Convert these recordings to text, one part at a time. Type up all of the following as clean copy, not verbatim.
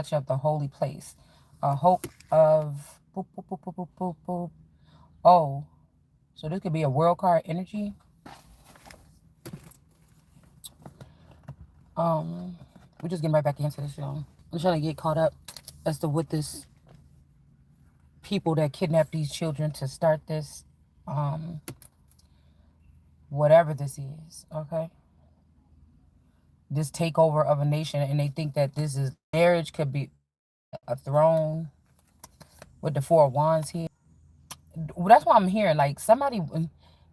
touch of the holy place. A hope of boop, boop, boop, boop, boop, boop, boop. Oh, so this could be a world card energy. We're just getting right back into this, y'all. I'm trying to get caught up as to what this people that kidnap these children to start this, um, whatever this is, okay? This takeover of a nation, and they think that this is marriage could be a throne with the four wands here. That's what I'm hearing. Like somebody,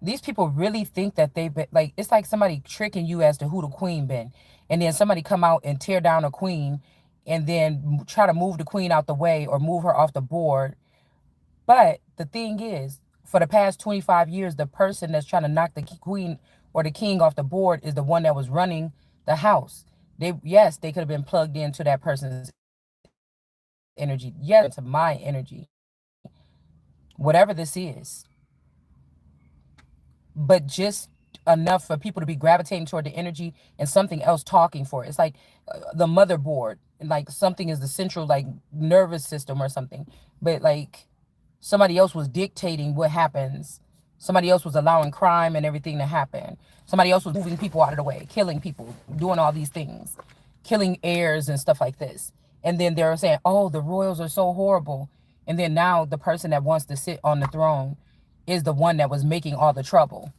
these people really think that they've been like it's like somebody tricking you as to who the queen been, and then somebody come out and tear down a queen, and then try to move the queen out the way or move her off the board. But the thing is, for the past 25 years, the person that's trying to knock the queen or the king off the board is the one that was running the house. They yes, they could have been plugged into that person's energy. Yes, to my energy. Whatever this is. But just enough for people to be gravitating toward the energy and something else talking for it. It's like the motherboard, and like something is the central like nervous system or something. But like somebody else was dictating what happens. Somebody else was allowing crime and everything to happen. Somebody else was moving people out of the way, killing people, doing all these things, killing heirs and stuff like this. And then they're saying, oh, the royals are so horrible. And then now the person that wants to sit on the throne is the one that was making all the trouble.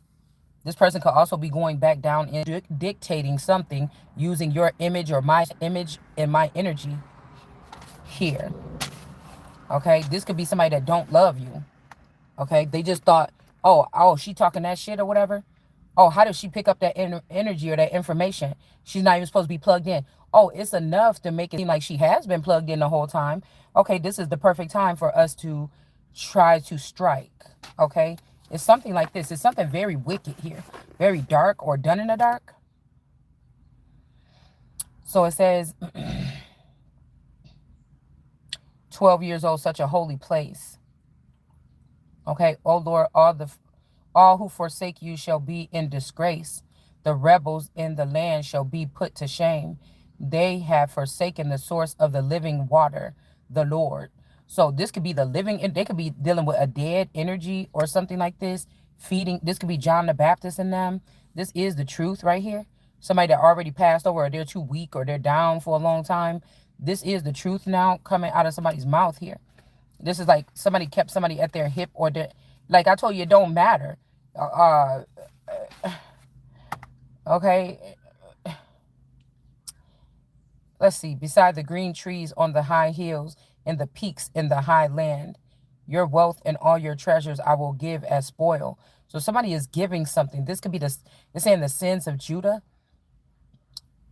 This person could also be going back down and dictating something using your image or my image and my energy here. Okay, this could be somebody that don't love you. Okay, they just thought, oh, she talking that shit or whatever. Oh, how did she pick up that energy or that information? She's not even supposed to be plugged in. Oh, it's enough to make it seem like she has been plugged in the whole time. Okay, this is the perfect time for us to try to strike. Okay, it's something like this. It's something very wicked here, very dark or done in the dark. So it says, 12 years old, such a holy place. Okay, oh Lord, all who forsake you shall be in disgrace. The rebels in the land shall be put to shame. They have forsaken the source of the living water, the Lord. So this could be the living, they could be dealing with a dead energy or something like this, feeding, this could be John the Baptist in them. This is the truth right here. Somebody that already passed over, or they're too weak, or they're down for a long time. This is the truth now coming out of somebody's mouth here. This is like somebody kept somebody at their hip, or their, like I told you, it don't matter. Okay. Let's see. Beside the green trees on the high hills and the peaks in the high land, your wealth and all your treasures I will give as spoil. So somebody is giving something. This could be it's saying the sins of Judah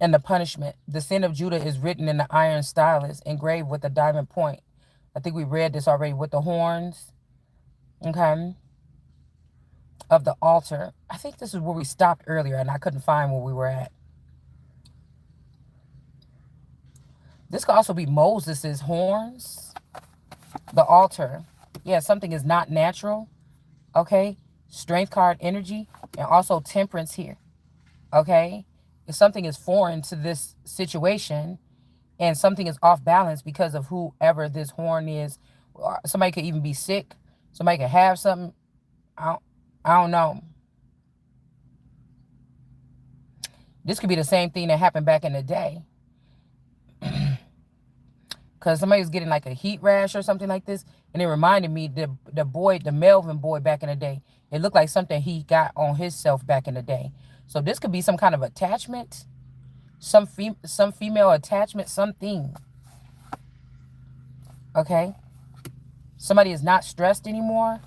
and the punishment. The sin of Judah is written in the iron stylus, engraved with a diamond point. I think we read this already with the horns. Okay. Of the altar. I think this is where we stopped earlier and I couldn't find where we were at. This could also be Moses's horns. The altar. Yeah, something is not natural. Okay. Strength card energy. And also temperance here. Okay. If something is foreign to this situation and something is off balance because of whoever this horn is, somebody could even be sick. Somebody could have something. I don't know. This could be the same thing that happened back in the day. Because somebody was getting like a heat rash or something like this. And it reminded me, the Melvin boy back in the day. It looked like something he got on himself back in the day. So this could be some kind of attachment. Some female attachment, something. Okay. Somebody is not stressed anymore.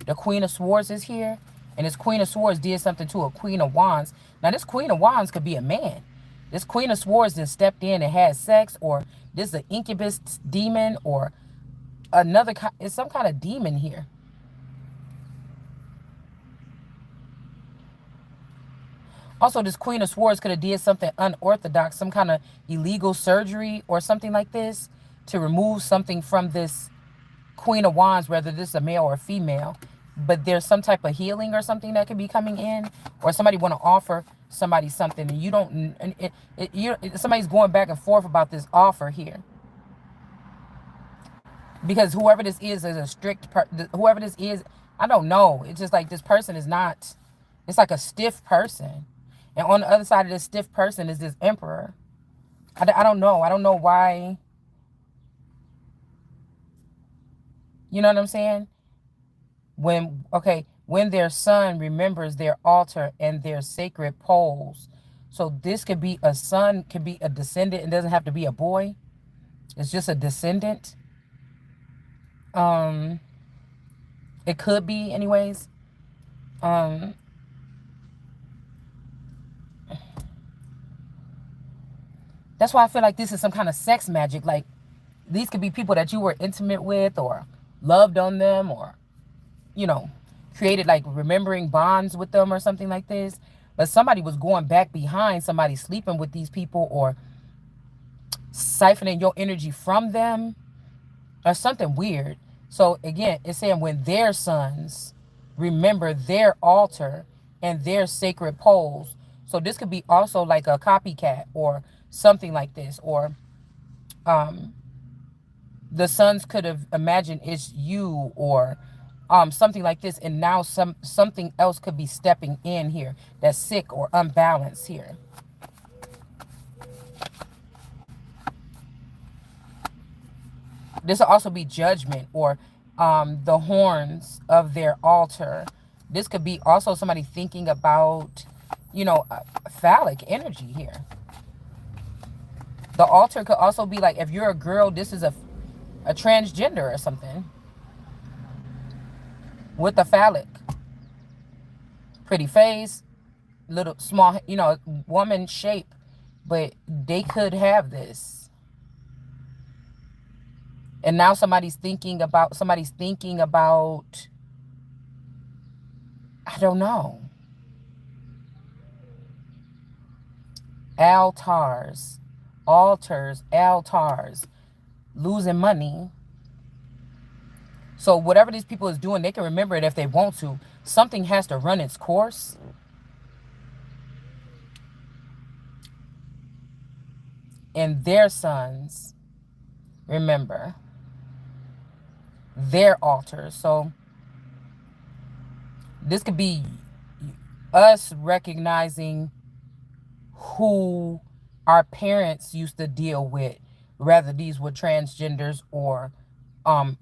The Queen of Swords is here. And this Queen of Swords did something to a Queen of Wands. Now, this Queen of Wands could be a man. This Queen of Swords then stepped in and had sex. Or this is an incubus demon. Or another, it's some kind of demon here. Also, this Queen of Swords could have did something unorthodox. Some kind of illegal surgery or something like this. To remove something from this Queen of Wands, whether this is a male or a female. But there's some type of healing or something that could be coming in, or somebody want to offer somebody something, and you don't. Somebody's going back and forth about this offer here. because whoever this is a strict whoever this is, I don't know, it's just like this person is not, it's like a stiff person, and on the other side of this stiff person is this emperor. I don't know, I don't know why, you know what I'm saying. When, okay, when their son remembers their altar and their sacred poles. So this could be a son, could be a descendant. It doesn't have to be a boy. It's just a descendant. um it could be anyways. um that's why I feel like this is some kind of sex magic. Like, these could be people that you were intimate with or loved on them, or, you know, created like remembering bonds with them or something like this. But somebody was going back behind somebody, sleeping with these people, or siphoning your energy from them, or something weird. So again, it's saying when their sons remember their altar and their sacred poles. So this could be also like a copycat or something like this, or um, the sons could have imagined it's you, or something like this, and now something else could be stepping in here that's sick or unbalanced here. This will also be judgment, or the horns of their altar. This could be also somebody thinking about, phallic energy here. The altar could also be like, if you're a girl, this is a transgender or something with a phallic, pretty face, little small, woman shape, but they could have this. And now somebody's thinking about, I don't know, altars, altars, losing money. So whatever these people is doing, they can remember it if they want to. Something has to run its course. And their sons remember their altars. So this could be us recognizing who our parents used to deal with, whether these were transgenders or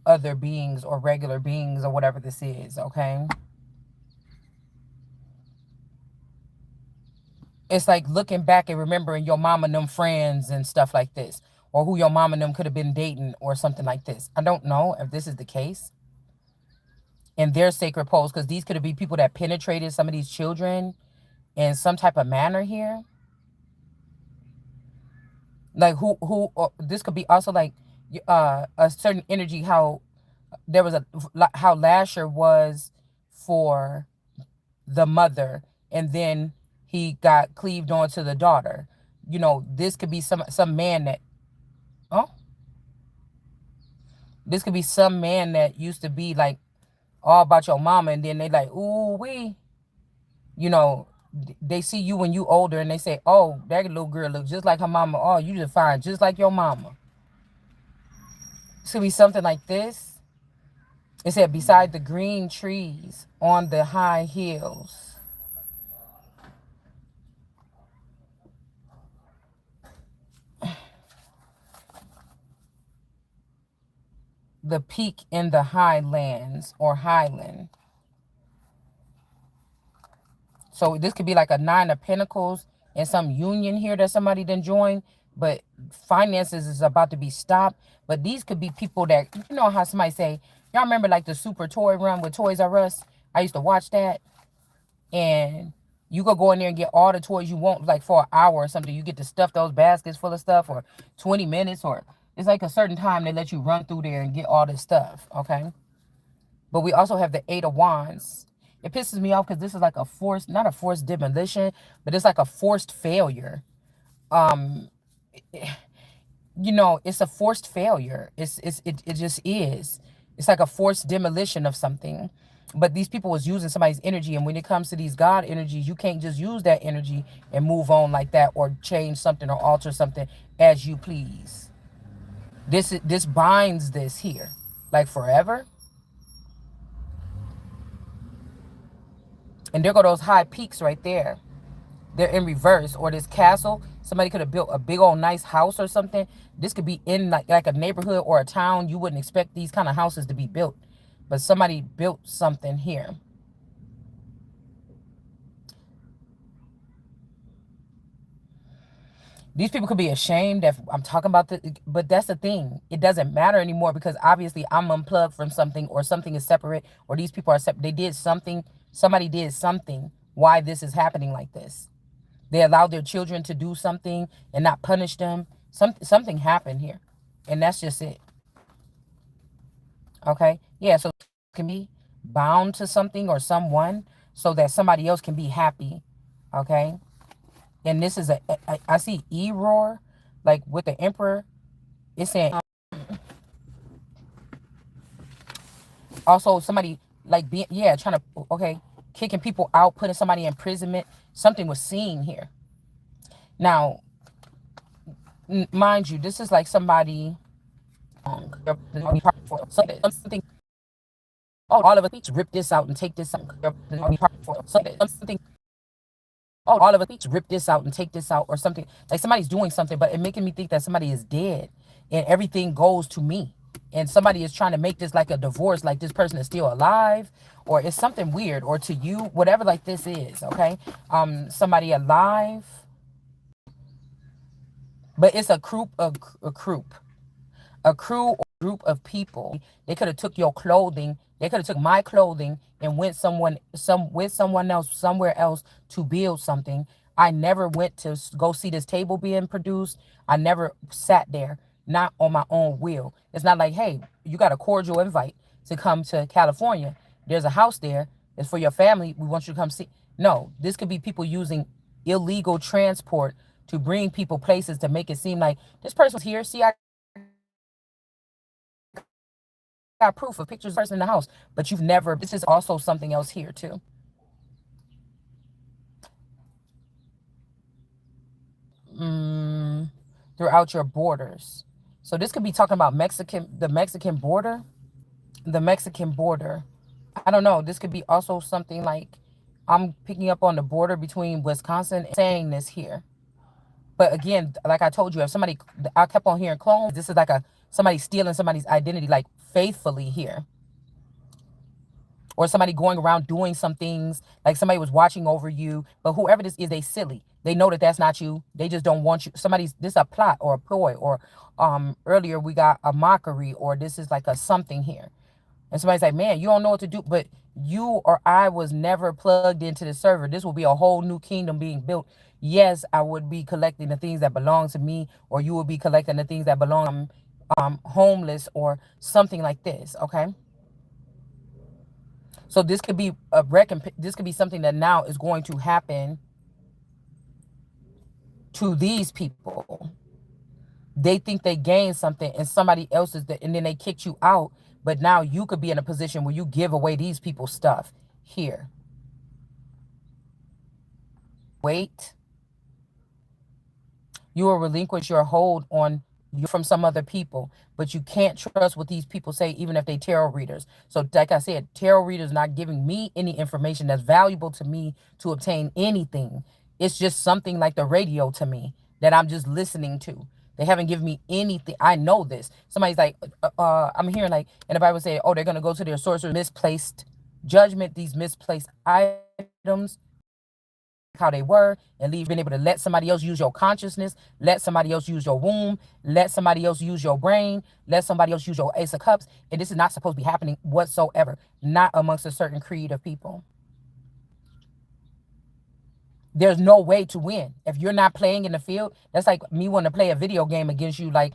other beings or regular beings or whatever this is, okay? It's like looking back and remembering your mom and them friends and stuff like this, or who your mom and them could have been dating or something like this. I don't know if this is the case in their sacred poles, because these could be people that penetrated some of these children in some type of manner here. Like this could be also like a certain energy, how there was a how Lasher was for the mother, and then he got cleaved on to the daughter. This could be some man that, oh, this could be some man that used to be like all about your mama, and then they like, ooh we, you know, they see you when you older, and they say, oh, that little girl looks just like her mama. Oh, you just fine, just like your mama. It's gonna be something like this. It said, beside the green trees on the high hills, the peak in the highlands or highland. So this could be like a nine of pentacles and some union here that somebody done join, but finances is about to be stopped. But these could be people that, you know how somebody say, y'all remember like the super toy run with Toys R Us? I used to watch that. And you could go in there and get all the toys you want, like for an hour or something. You get to stuff those baskets full of stuff, or 20 minutes, or it's like a certain time they let you run through there and get all this stuff, okay? But we also have the Eight of Wands. It pisses me off because this is like a forced, not a forced demolition, but it's like a forced failure. Um, it's a forced failure. It just is. It's like a forced demolition of something. But these people was using somebody's energy, and when it comes to these God energies, you can't just use that energy and move on like that, or change something or alter something as you please. This binds this here. like forever. And there go those high peaks right there. They're in reverse. Or this castle, somebody could have built a big old nice house or something. This could be in like a neighborhood or a town. You wouldn't expect these kind of houses to be built, but somebody built something here. These people could be ashamed that I'm talking about this, but that's the thing. It doesn't matter anymore because obviously I'm unplugged from something, or something is separate, or these people are separate. They did something. Somebody did something. Why this is happening like this? They allowed their children to do something and not punish them. Something happened here, and that's just it. Okay, yeah. So can be bound to something or someone so that somebody else can be happy. Okay, and this is I see E-roar, like with the emperor. It's saying also somebody like being, yeah, trying to, okay, kicking people out, putting somebody in imprisonment. Something was seen here. Now, mind you, this is like somebody something. Oh, all of us rip this out and take this out. Something. Oh, all of us rip this out and take this out, or something. Like somebody's doing something, but it making me think that somebody is dead, and everything goes to me. And somebody is trying to make this like a divorce, like this person is still alive, or it's something weird, or to you, whatever like this is, okay? Somebody alive, but it's a group of a group. A crew or group of people. They could have took your clothing. They could have took my clothing and went with someone else somewhere else to build something. I never went to go see this table being produced. I never sat there, not on my own will. It's not like, hey, you got a cordial invite to come to California. There's a house there. It's for your family. We want you to come see. No, this could be people using illegal transport to bring people places to make it seem like this person was here. See, I got proof of pictures of the person in the house, but you've never. This is also something else here too. Mm, throughout your borders. So this could be talking about the Mexican border, the Mexican border. I don't know. This could be also something like I'm picking up on the border between Wisconsin and saying this here. But again, like I told you, if somebody, I kept on hearing clones. This is like a somebody stealing somebody's identity, like faithfully here. Or somebody going around doing some things, like somebody was watching over you, but whoever this is, they silly. They know that that's not you. They just don't want you. Somebody's, this a plot or a ploy, or earlier we got a mockery, or this is like a something here. And somebody's like, man, you don't know what to do. But you or I was never plugged into the server. This will be a whole new kingdom being built. Yes, I would be collecting the things that belong to me, or you would be collecting the things that belong homeless or something like this. Okay. So this could be a this could be something that now is going to happen to these people. They think they gained something and somebody else is and then they kicked you out. But now you could be in a position where you give away these people's stuff here. Wait, you will relinquish your hold on you from some other people, but you can't trust what these people say, even if they tarot readers. So like I said, tarot readers not giving me any information that's valuable to me to obtain anything. It's just something like the radio to me that I'm just listening to. They haven't given me anything. I know this. Somebody's like, I'm hearing like, and the Bible say, oh, they're going to go to their source of misplaced judgment, these misplaced items, how they were, and leave being able to let somebody else use your consciousness, let somebody else use your womb, let somebody else use your brain, let somebody else use your ace of cups. And this is not supposed to be happening whatsoever, not amongst a certain creed of people. There's no way to win if you're not playing in the field. That's like me wanting to play a video game against you. Like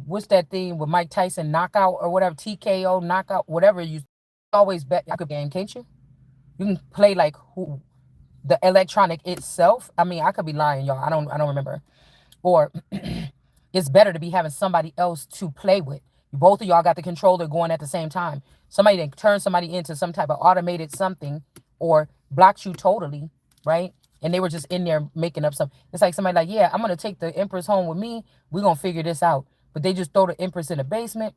what's that thing with Mike Tyson, knockout or whatever, TKO, knockout, whatever. You always bet a game, can't you? You can play like who, the electronic itself. I mean, I could be lying, y'all. I don't remember. Or it's better to be having somebody else to play with. Both of y'all got the controller going at the same time. Somebody that turns somebody into some type of automated something, or blocks you totally, right? And they were just in there making up some. It's like somebody like, yeah, I'm gonna take the Empress home with me. We're gonna figure this out. But they just throw the Empress in the basement,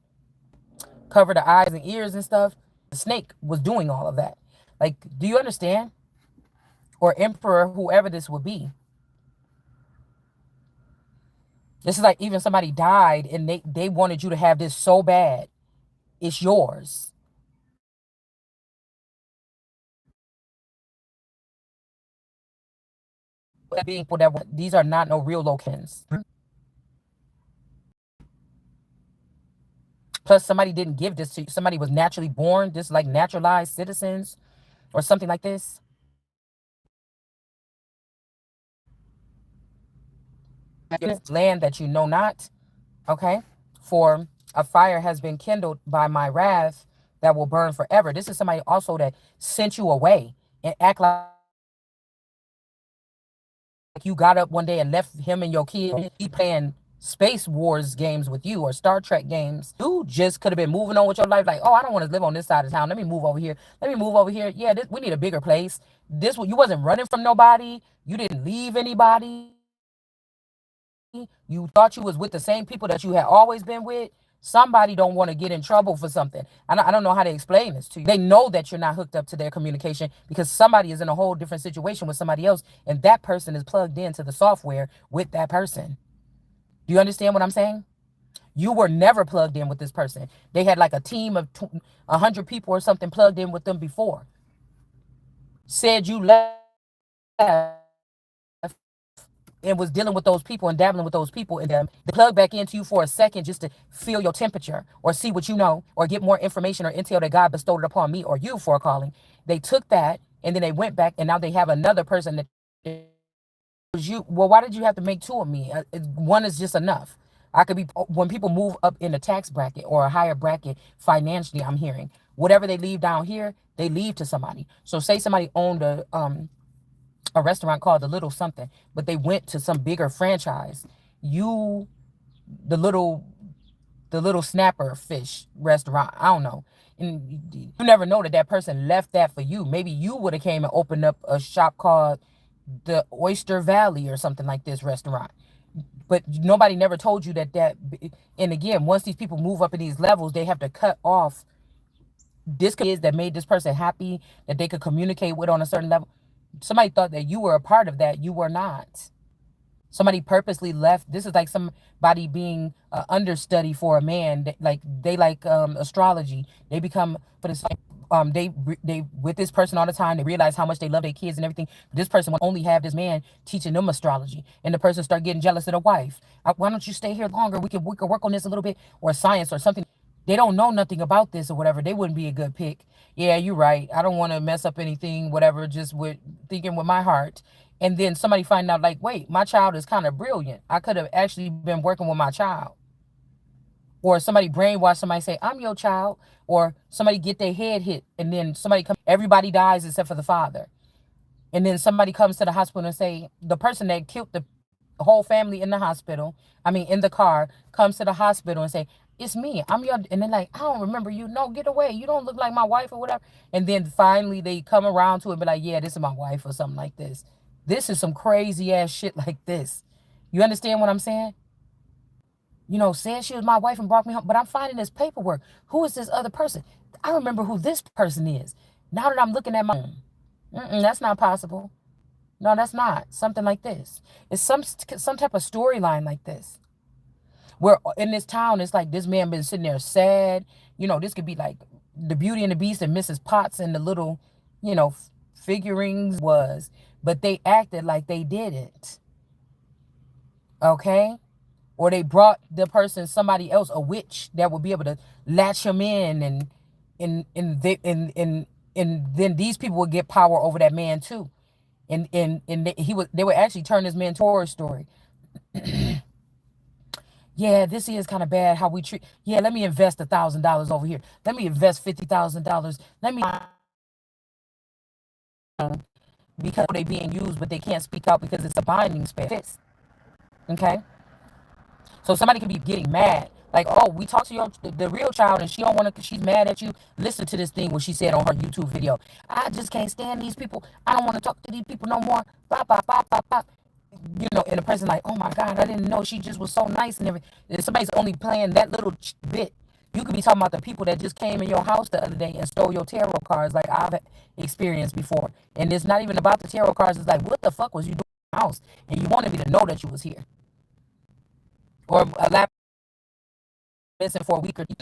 cover the eyes and ears and stuff. The snake was doing all of that. Like, do you understand? Or emperor, whoever this would be. This is like even somebody died and they wanted you to have this so bad. It's yours. Being whatever. These are not no real locans. Plus, somebody didn't give this to you. Somebody was naturally born, just like naturalized citizens or something like this. Land that you know not. Okay. For a fire has been kindled by my wrath that will burn forever. This is somebody also that sent you away and act like you got up one day and left him and your kid. He playing Space Wars games with you or Star Trek games. You just could have been moving on with your life. Like, oh, I don't want to live on this side of town. Let me move over here. Let me move over here. Yeah, we need a bigger place. This you wasn't running from nobody. You didn't leave anybody. You thought you was with the same people that you had always been with. Somebody don't want to get in trouble for something. I don't know how to explain this to you. They know that you're not hooked up to their communication because somebody is in a whole different situation with somebody else, and that person is plugged into the software with that person. Do you understand what I'm saying? You were never plugged in with this person. They had like a team of 100 people or something plugged in with them before. Said you left and was dealing with those people and dabbling with those people, and they plug back into you for a second just to feel your temperature or see what you know or get more information or intel that God bestowed it upon me or you for a calling. They took that and then they went back and now they have another person that you. Well, why did you have to make two of me? One is just enough. I could be when people move up in a tax bracket or a higher bracket financially. I'm hearing whatever they leave down here, they leave to somebody. So say somebody owned a restaurant called the Little Something, but they went to some bigger franchise. You, the little snapper fish restaurant, I don't know. And you never know that that person left that for you. Maybe you would have came and opened up a shop called the Oyster Valley or something like this restaurant. But nobody never told you that. And again, once these people move up in these levels, they have to cut off this is that made this person happy that they could communicate with on a certain level. Somebody thought that you were a part of that. You were not. Somebody purposely left. This is like somebody being understudy for a man. They like astrology. They become for this. They with this person all the time. They realize how much they love their kids and everything. This person will only have this man teaching them astrology, and the person start getting jealous of the wife. Why don't you stay here longer? We can work on this a little bit, or science or something. They don't know nothing about this or whatever. They wouldn't be a good pick. Yeah, you're right. I don't want to mess up anything, whatever, just with thinking with my heart. And then somebody find out, like, wait, my child is kind of brilliant. I could have actually been working with my child. Or somebody brainwash somebody, say, I'm your child. Or somebody get their head hit and then somebody come, everybody dies except for the father. And then somebody comes to the hospital and say, the person that killed the whole family in the hospital, I mean, in the car, comes to the hospital and say, it's me. I'm your, and they're like, I don't remember you. No, get away. You don't look like my wife or whatever. And then finally they come around to it and be like, yeah, this is my wife or something like this. This is some crazy ass shit like this. You understand what I'm saying? Said she was my wife and brought me home, but I'm finding this paperwork. Who is this other person? I remember who this person is. Now that I'm looking at my, that's not possible. No, that's not something like this. It's some type of storyline like this. Where in this town, it's like this man been sitting there sad. This could be like the Beauty and the Beast and Mrs. Potts and the little, figurines was, but they acted like they didn't. Okay, or they brought the person somebody else, a witch that would be able to latch him in, and then these people would get power over that man too, and they would actually turn this man to a horror story. Yeah, this is kind of bad how we treat. Yeah, let me invest $1,000 over here. Let me invest $50,000. Let me because they being used, but they can't speak out because it's a binding spell. Okay, so somebody could be getting mad, like, oh, we talked to the real child, and she don't want to. She's mad at you. Listen to this thing what she said on her YouTube video. I just can't stand these people. I don't want to talk to these people no more. Blah blah blah blah blah. And the person like, oh my God, I didn't know she just was so nice and everything. And somebody's only playing that little bit. You could be talking about the people that just came in your house the other day and stole your tarot cards, like I've experienced before. And it's not even about the tarot cards. It's like, what the fuck was you doing in my house? And you wanted me to know that you was here, or a lap missing for a week or two,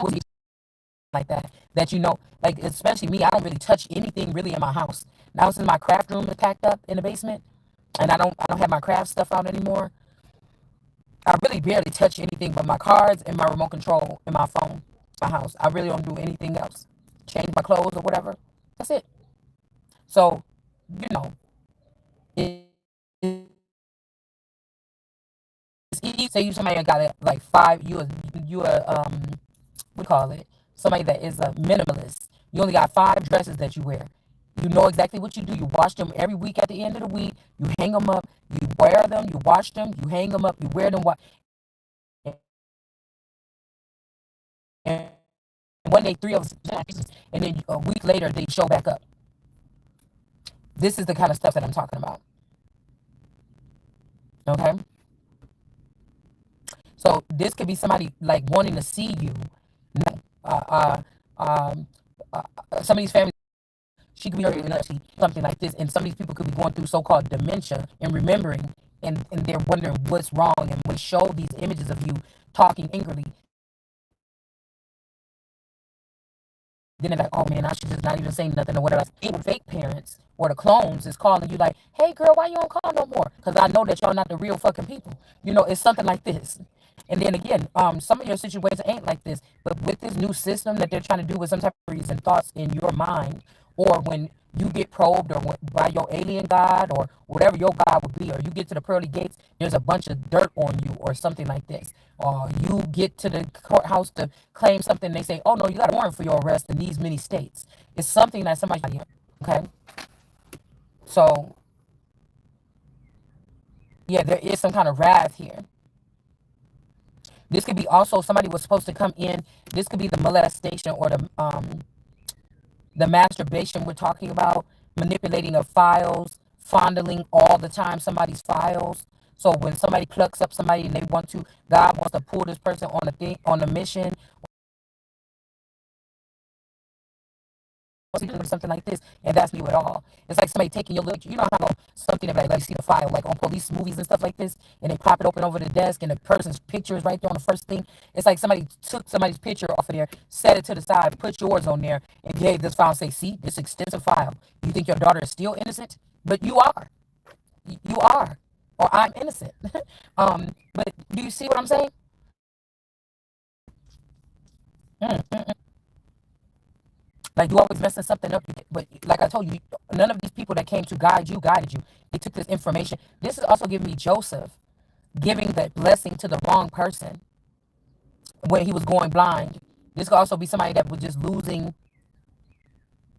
like that. That you know, like especially me, I don't really touch anything really in my house. Now since my craft room is packed up in the basement, and I don't have my craft stuff out anymore. I really barely touch anything but my cards and my remote control and my phone, my house. I really don't do anything else. Change my clothes or whatever. That's it. So, you know, it's easy. Say you somebody that got like five. You a what do you call it? Somebody that is a minimalist. You only got five dresses that you wear. You know exactly what you do. You wash them every week at the end of the week. You hang them up. You wear them. You wash them. You hang them up. You wear them. And one day, three of us, and then a week later, they show back up. This is the kind of stuff that I'm talking about. Okay, so this could be somebody like wanting to see you. Uh, uh, um, some of these families, she could be something like this, and some of these people could be going through so-called dementia and remembering, and they're wondering what's wrong, and when they show these images of you talking angrily, then they're like, oh man, I should just not even say nothing or whatever. Even fake parents or the clones is calling you like, hey girl, why you don't call no more? Because I know that y'all not the real fucking people. You know, it's something like this. And then again, some of your situations ain't like this, but with this new system that they're trying to do with some type of reason thoughts in your mind, or when you get probed or by your alien god or whatever your god would be, or you get to the pearly gates, there's a bunch of dirt on you or something like this. Or you get to the courthouse to claim something, they say, oh no, you got a warrant for your arrest in these many states. It's something that somebody, okay? So, yeah, there is some kind of wrath here. This could be also somebody was supposed to come in. This could be the molestation or the masturbation we're talking about, manipulating of files, fondling all the time somebody's files. So when somebody plucks up somebody and they want to, God wants to pull this person on a thing, on a mission, or something like this, and that's new at all. It's like somebody taking your little, you know how something that like you see the file like on police movies and stuff like this, and they pop it open over the desk, and the person's picture is right there on the first thing. It's like somebody took somebody's picture off of there, set it to the side, put yours on there, and gave this file and say, see, this extensive file. You think your daughter is still innocent? But you are. You are. Or I'm innocent. But do you see what I'm saying? Mm-mm. Like you always messing something up. But like I told you, none of these people that came to guide you guided you. They took this information. This is also giving me Joseph giving the blessing to the wrong person when he was going blind. This could also be somebody that was just losing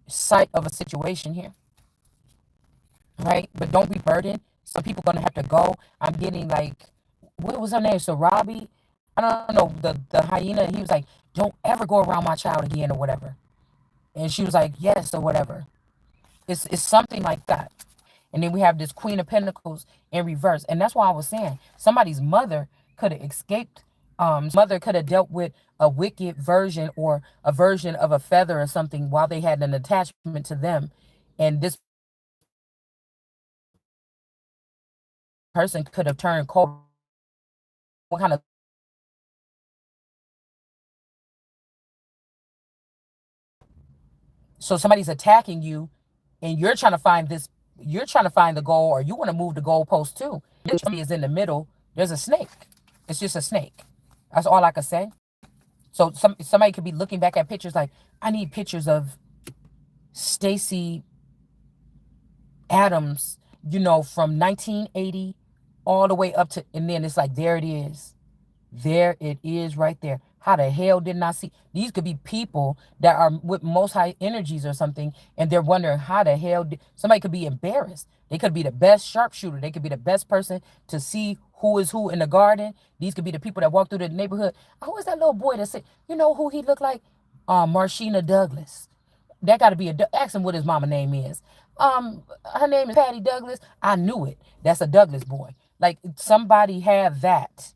sight of a situation here, right? But don't be burdened. Some people gonna have to go. I'm getting like, what was her name? Sarabi? I don't know. The hyena. He was like, don't ever go around my child again or whatever. And she was like, yes or whatever. It's something like that. And then we have this Queen of Pentacles in reverse. And that's why I was saying somebody's mother could have escaped. Mother could have dealt with a wicked version or a version of a feather or something while they had an attachment to them. And this person could have turned cold. What kind of, so somebody's attacking you and you're trying to find this, you're trying to find the goal, or you want to move the goalpost too. Somebody is in the middle. There's a snake. It's just a snake. That's all I could say. So somebody could be looking back at pictures like, I need pictures of Stacey Adams, from 1980 all the way up to, and then it's like, there it is. There it is right there. How the hell didn't I see? These could be people that are with most high energies or something, and they're wondering how the hell somebody could be embarrassed. They could be the best sharpshooter. They could be the best person to see who is who in the garden. These could be the people that walk through the neighborhood. Who is that little boy that said, you know who he looked like? Marshina Douglas. That got to be ask him what his mama name is. Her name is Patty Douglas. I knew it. That's a Douglas boy. Like somebody have that.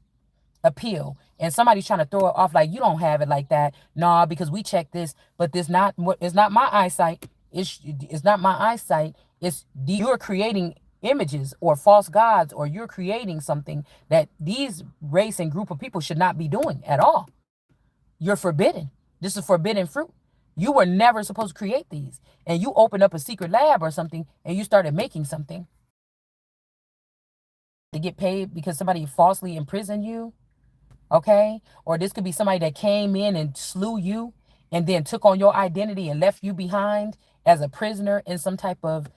appeal, and somebody's trying to throw it off like you don't have it like that. Nah, because we checked this, but this not what it's not my eyesight. It's not my eyesight. It's you're creating images or false gods, or you're creating something that these race and group of people should not be doing at all. You're forbidden. This is forbidden fruit. You were never supposed to create these. And you opened up a secret lab or something and you started making something to get paid because somebody falsely imprisoned you. Okay? Or this could be somebody that came in and slew you and then took on your identity and left you behind as a prisoner in some type of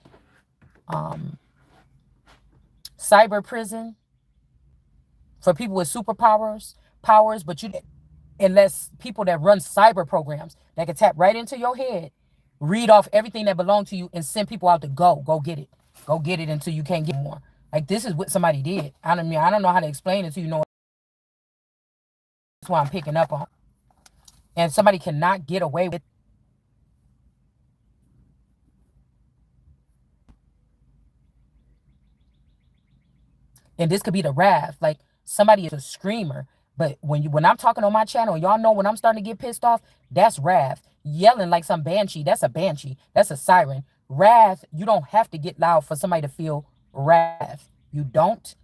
cyber prison for people with superpowers, but you, unless people that run cyber programs that can tap right into your head, read off everything that belonged to you, and send people out to go get it until you can't get more. Like this is what somebody did. I don't know how to explain it to you. Know that's why I'm picking up on. And somebody cannot get away with. And this could be the wrath. Like somebody is a screamer. But when I'm talking on my channel, y'all know when I'm starting to get pissed off, that's wrath. Yelling like some banshee, that's a banshee. That's a siren. Wrath, you don't have to get loud for somebody to feel wrath. You don't.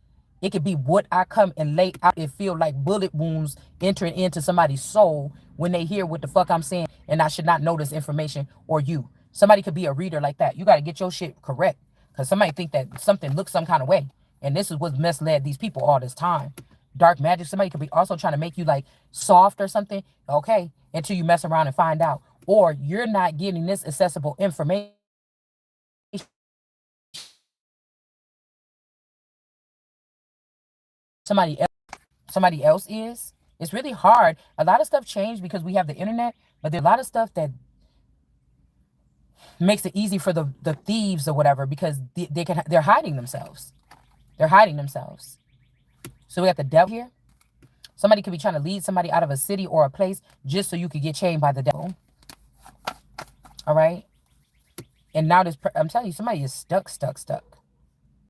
It could be what I come and lay out. It feel like bullet wounds entering into somebody's soul when they hear what the fuck I'm saying, and I should not know this information, or you. Somebody could be a reader like that. You got to get your shit correct because somebody think that something looks some kind of way. And this is what misled these people all this time. Dark magic, somebody could be also trying to make you like soft or something. Okay, until you mess around and find out. Or you're not getting this accessible information. Somebody else, somebody else is. It's really hard. A lot of stuff changed because we have the internet, but there's a lot of stuff that makes it easy for the thieves or whatever because they're hiding themselves. They're hiding themselves. So we got the devil here. Somebody could be trying to lead somebody out of a city or a place just so you could get chained by the devil. All right. And now this, I'm telling you, somebody is stuck.